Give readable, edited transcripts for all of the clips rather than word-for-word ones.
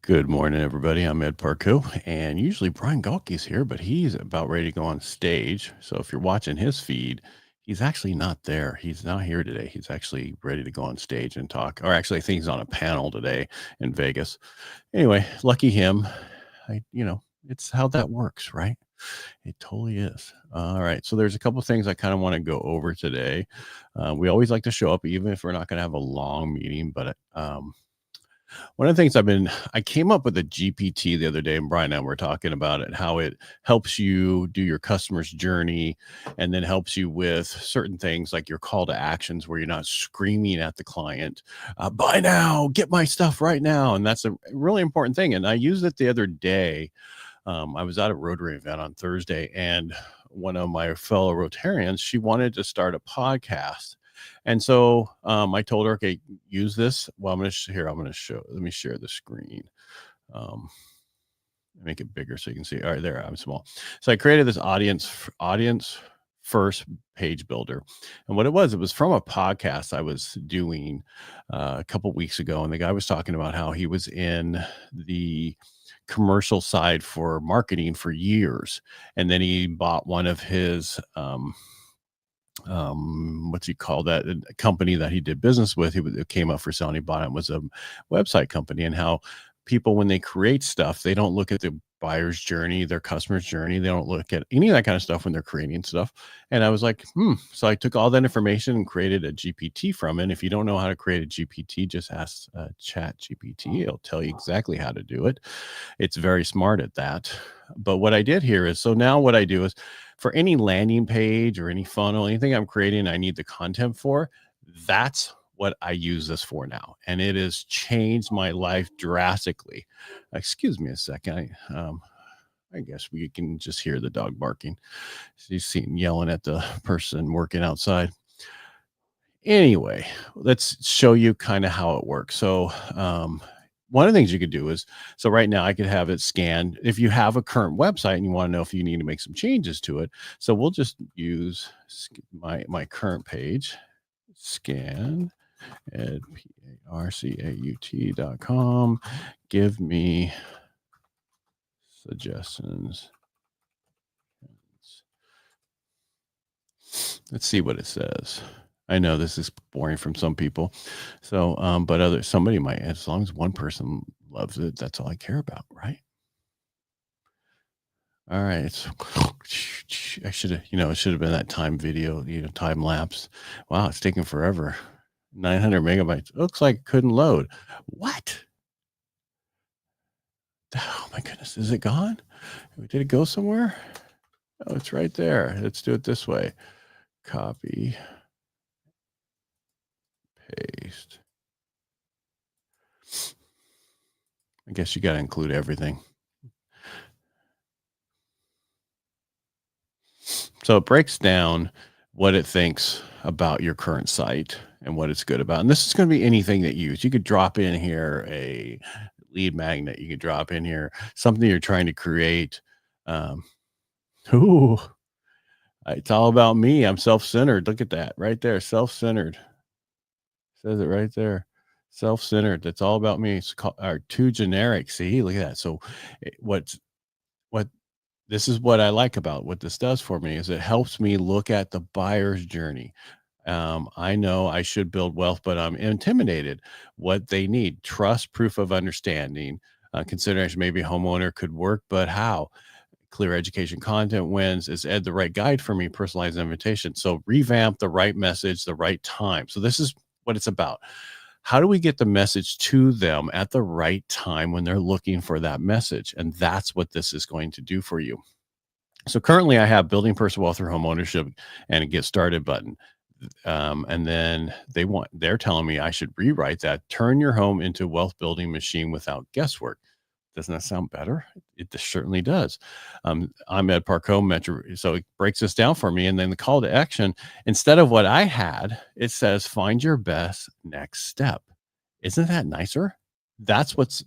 Good morning, everybody. I'm Ed Parcaut, and usually Brian Galke's here, but he's about ready to go on stage. So if you're watching his feed, he's actually not there. He's not here today. He's actually ready to go on stage and talk. Or actually, I think he's on a panel today in Vegas. Anyway, lucky him. It's how that works, right? It totally is. All right. So there's a couple things I kind of want to go over today. We always like to show up, even if we're not going to have a long meeting, but one of the things I came up with a GPT the other day, and Brian and I were talking about it, how it helps you do your customer's journey and then helps you with certain things like your call to actions where you're not screaming at the client, buy now, get my stuff right now. And that's a really important thing. And I used it the other day. I was at a Rotary event on Thursday, and one of my fellow Rotarians, she wanted to start a podcast. And so I told her, okay, use this. Well, I'm going to show, let me share the screen. Um, make it bigger so you can see. All right, there, I'm small. So I created this audience first page builder. And what it was from a podcast I was doing a couple weeks ago. And the guy was talking about how he was in the commercial side for marketing for years. And then he bought one of his, what's he called that a company that he did business with. It came up for sale and he bought it. Was a website company, and how people, when they create stuff, they don't look at the buyer's journey, their customer's journey. They don't look at any of that kind of stuff when they're creating stuff. And I was like, So I took all that information and created a GPT from it. And if you don't know how to create a GPT, just ask Chat GPT. It'll tell you exactly how to do it. It's very smart at that. But what I did here is, so now what I do is, for any landing page or any funnel, anything I'm creating, I need the content for, that's what I use this for now. And it has changed my life drastically. Excuse me a second. I guess we can just hear the dog barking. He's seen yelling at the person working outside. Anyway, let's show you kind of how it works. So, one of the things you could do is, so right now I could have it scanned. If you have a current website and you want to know if you need to make some changes to it, so we'll just use my current page, scan at parcaut.com. Give me suggestions. Let's see what it says. I know this is boring from some people. So, but somebody might, as long as one person loves it, that's all I care about, right? All right. I should have, it should have been that time video, time lapse. Wow, it's taking forever. 900 megabytes. Looks like it couldn't load. What? Oh my goodness. Is it gone? Did it go somewhere? Oh, it's right there. Let's do it this way. Copy. Paste. I guess you got to include everything. So it breaks down what it thinks about your current site and what it's good about. And this is going to be anything that you use. You could drop in here a lead magnet. You could drop in here something you're trying to create. Ooh, it's all about me. I'm self-centered. Look at that right there. Self-centered. Says it right there. Self-centered. That's all about me. It's too generic. See, look at that. So what this is what I like about what this does for me is it helps me look at the buyer's journey. I know I should build wealth, but I'm intimidated. What they need: trust, proof of understanding, consideration. Maybe homeowner could work, but how? Clear education content wins. Is Ed the right guide for me? Personalized invitation. So revamp the right message, the right time. So this is what it's about. How do we get the message to them at the right time when they're looking for that message? And that's what this is going to do for you. So currently I have building personal wealth through home ownership and a get started button. And then they're telling me I should rewrite that. Turn your home into a wealth building machine without guesswork. Doesn't that sound better? It certainly does. I'm at Parcaut Metro. So it breaks this down for me. And then the call to action, instead of what I had, it says, find your best next step. Isn't that nicer? That's what's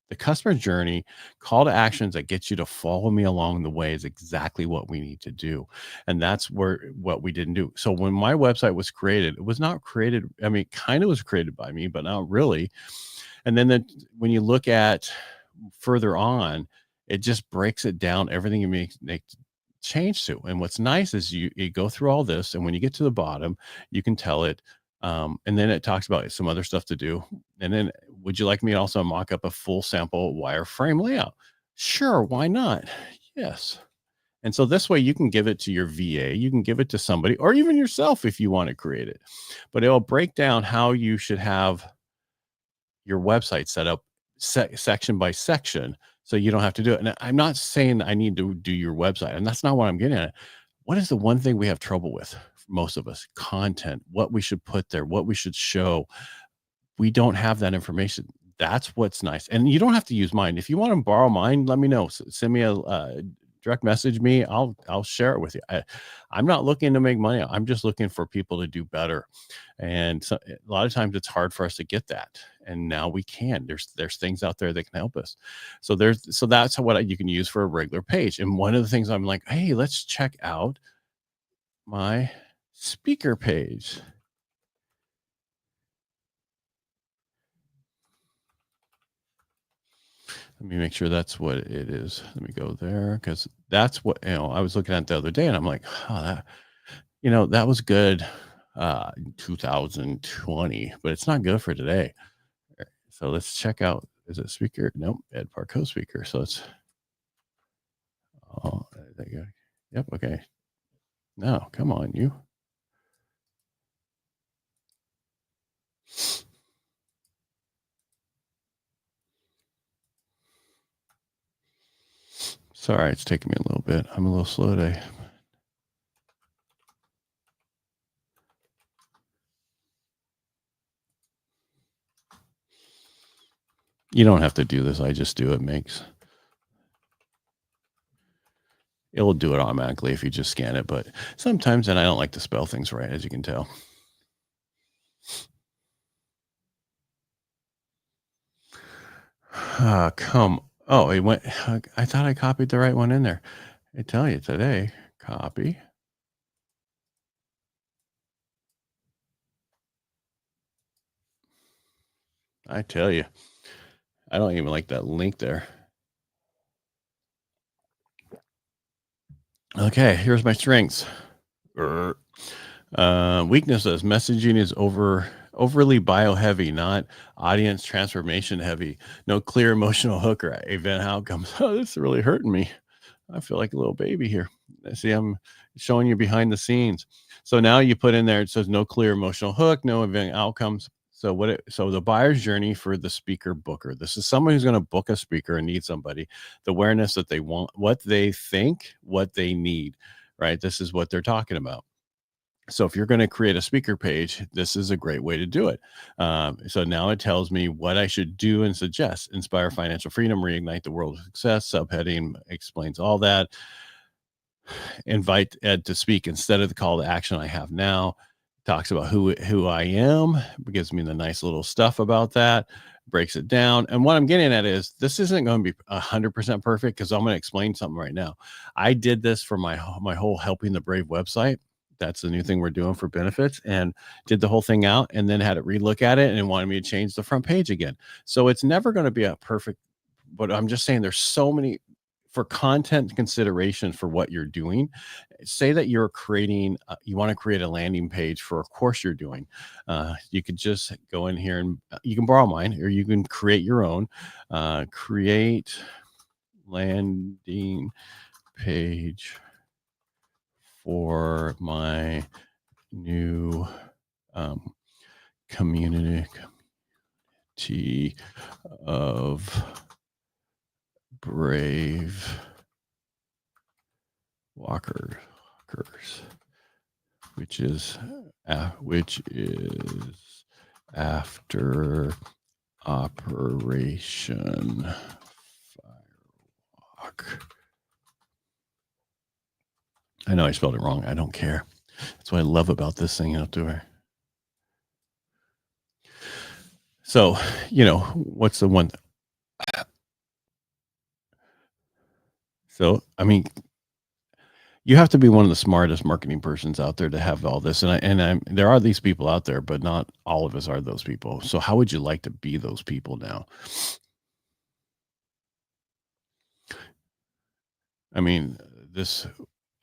the customer journey. Call to actions that gets you to follow me along the way is exactly what we need to do. And that's what we didn't do. So when my website was created, it was not created. I mean, kind of was created by me, but not really. And then when you look at further on, it just breaks it down, everything you make change to. And what's nice is you go through all this, and when you get to the bottom, you can tell it. And then it talks about some other stuff to do. And then, would you like me to also mock up a full sample wireframe layout? Sure, why not? Yes. And so this way you can give it to your VA, you can give it to somebody, or even yourself if you want to create it. But it'll break down how you should have your website set up section by section, so you don't have to do it. And I'm not saying I need to do your website, and that's not what I'm getting at. What is the one thing we have trouble with, most of us? Content, what we should put there, what we should show. We don't have that information. That's what's nice. And you don't have to use mine. If you want to borrow mine, let me know. Send me a direct message me. I'll share it with you. I'm not looking to make money. I'm just looking for people to do better. And so, a lot of times it's hard for us to get that. And now we can. There's things out there that can help us. So that's what you can use for a regular page. And one of the things I'm like, hey, let's check out my speaker page. Let me make sure that's what it is. Let me go there, because that's what, I was looking at the other day, and I'm like, oh, that was good in 2020, but it's not good for today. So let's check out. Is it speaker? Nope, Ed Parcaut speaker. So it's there you go. Yep. Okay. No, come on, you. Sorry, it's taking me a little bit. I'm a little slow today. You don't have to do this. I just do it. It'll do it automatically if you just scan it. But sometimes, and I don't like to spell things right, as you can tell. Come. Oh, it went. I thought I copied the right one in there. I tell you today, copy. I tell you, I don't even like that link there. Okay, here's my strengths. Weaknesses: messaging is overly bio heavy, not audience transformation heavy. No clear emotional hook or event outcomes. Oh, this is really hurting me. I feel like a little baby here. See, I'm showing you behind the scenes. So now you put in there, it says no clear emotional hook, no event outcomes. So the buyer's journey for the speaker booker. This is someone who's going to book a speaker and need somebody. The awareness that they want, what they think, what they need, right? This is what they're talking about. So if you're going to create a speaker page, this is a great way to do it. So now it tells me what I should do and suggest: inspire financial freedom, reignite the world of success. Subheading explains all that. Invite Ed to speak instead of the call to action I have now. Talks about who I am, gives me the nice little stuff about that, breaks it down. And what I'm getting at is, this isn't going to be 100% perfect, because I'm going to explain something right now. I did this for my whole Helping the Brave website. That's the new thing we're doing for benefits, and did the whole thing out, and then had it relook at it and wanted me to change the front page again. So it's never going to be a perfect, but I'm just saying there's so many for content consideration for what you're doing. Say that you're creating, you want to create a landing page for a course you're doing. You could just go in here, and you can borrow mine, or you can create your own. Create landing page for my new community of brave walkers, which is after Operation Firewalk. I know I spelled it wrong. I don't care. That's what I love about this thing out there. So, what's the one? So, I mean, you have to be one of the smartest marketing persons out there to have all this. There are these people out there, but not all of us are those people. So how would you like to be those people now? I mean, this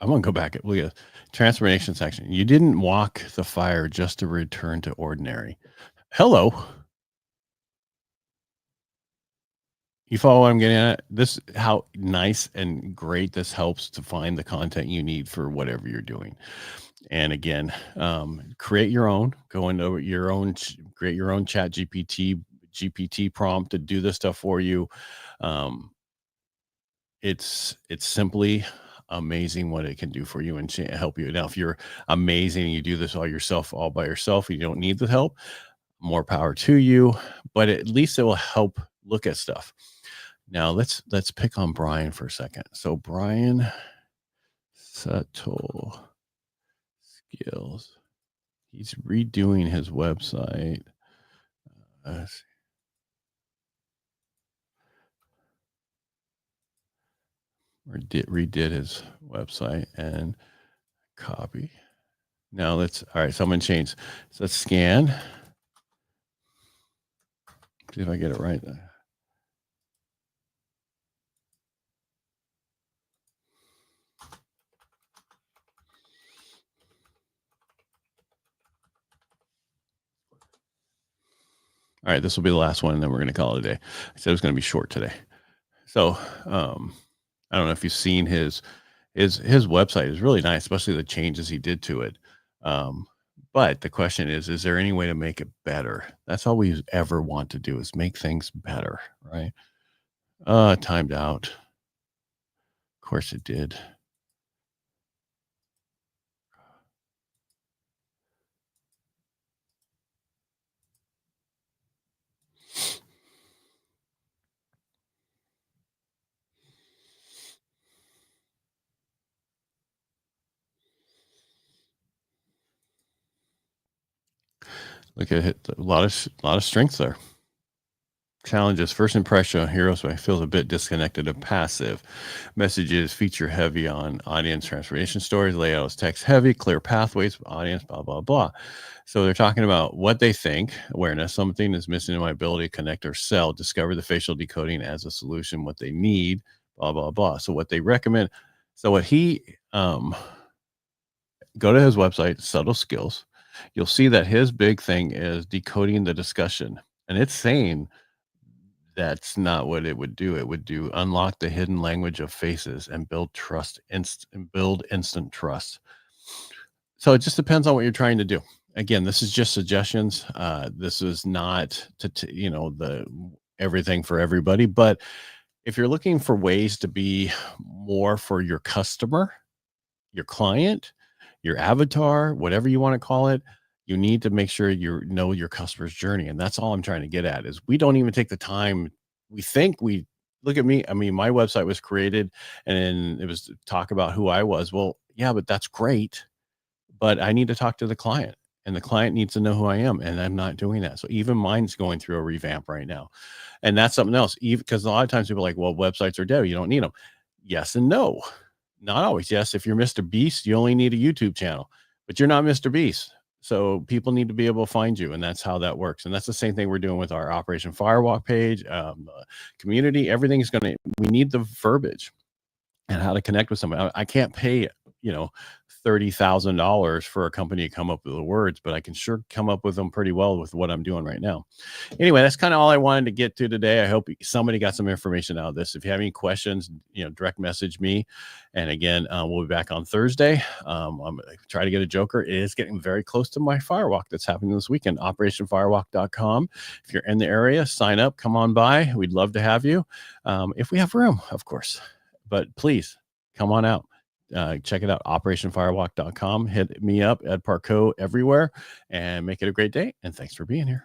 I'm gonna go back. Look at transformation section. You didn't walk the fire just to return to ordinary. Hello. You follow what I'm getting at? This how nice and great this helps to find the content you need for whatever you're doing. And again, create your own, go into your own, create your own chat GPT prompt to do this stuff for you. Um, it's simply amazing what it can do for you and help you. Now, if you're amazing and you do this all by yourself, you don't need the help, more power to you, but at least it will help look at stuff. Now let's pick on Brian for a second. So Brian Subtle Skills. He's redoing his website. Let's see. Or redid his website and copy. Now let's all right, so I'm gonna change. So let's scan. See if I get it right. All right, this will be the last one, and then we're gonna call it a day. I said it was gonna be short today. So I don't know if you've seen his website is really nice, especially the changes he did to it. Um, but the question is there any way to make it better? That's all we ever want to do is make things better, right? Timed out. Of course it did. Look at it, a lot of strength there. Challenges. First impression on Heroes feels a bit disconnected and passive. Messages feature heavy on audience transformation stories. Layout is text heavy, clear pathways, audience, blah, blah, blah. So they're talking about what they think, awareness, something is missing in my ability to connect or sell, discover the facial decoding as a solution, what they need, blah, blah, blah. So what they recommend. So what he, go to his website, Subtle Skills. You'll see that his big thing is decoding the discussion. And it's saying, that's not what it would do. It would do unlock the hidden language of faces and build and build instant trust. So it just depends on what you're trying to do. Again, this is just suggestions. This is not the everything for everybody, but if you're looking for ways to be more for your customer, your client, your avatar, whatever you want to call it, you need to make sure you know your customer's journey. And that's all I'm trying to get at is we don't even take the time. We think we look at me. I mean, my website was created and it was to talk about who I was. Well, yeah, but that's great. But I need to talk to the client and the client needs to know who I am. And I'm not doing that. So even mine's going through a revamp right now. And that's something else. Even because a lot of times people are like, well, websites are dead. You don't need them. Yes and no. Not always. Yes, if you're Mr. Beast, you only need a YouTube channel, but you're not Mr. Beast. So people need to be able to find you, and that's how that works. And that's the same thing we're doing with our Operation Firewalk page, community. Everything's going to. We need the verbiage and how to connect with somebody. I can't pay, you know, $30,000 for a company to come up with the words, but I can sure come up with them pretty well with what I'm doing right now. Anyway, that's kind of all I wanted to get to today. I hope somebody got some information out of this. If you have any questions, direct message me. And again, we'll be back on Thursday. I'm going to try to get a joker. It is getting very close to my firewalk that's happening this weekend, operationfirewalk.com. If you're in the area, sign up, come on by. We'd love to have you. If we have room, of course, but please come on out. Check it out, operationfirewalk.com. Hit me up at Parcaut everywhere and make it a great day. And thanks for being here.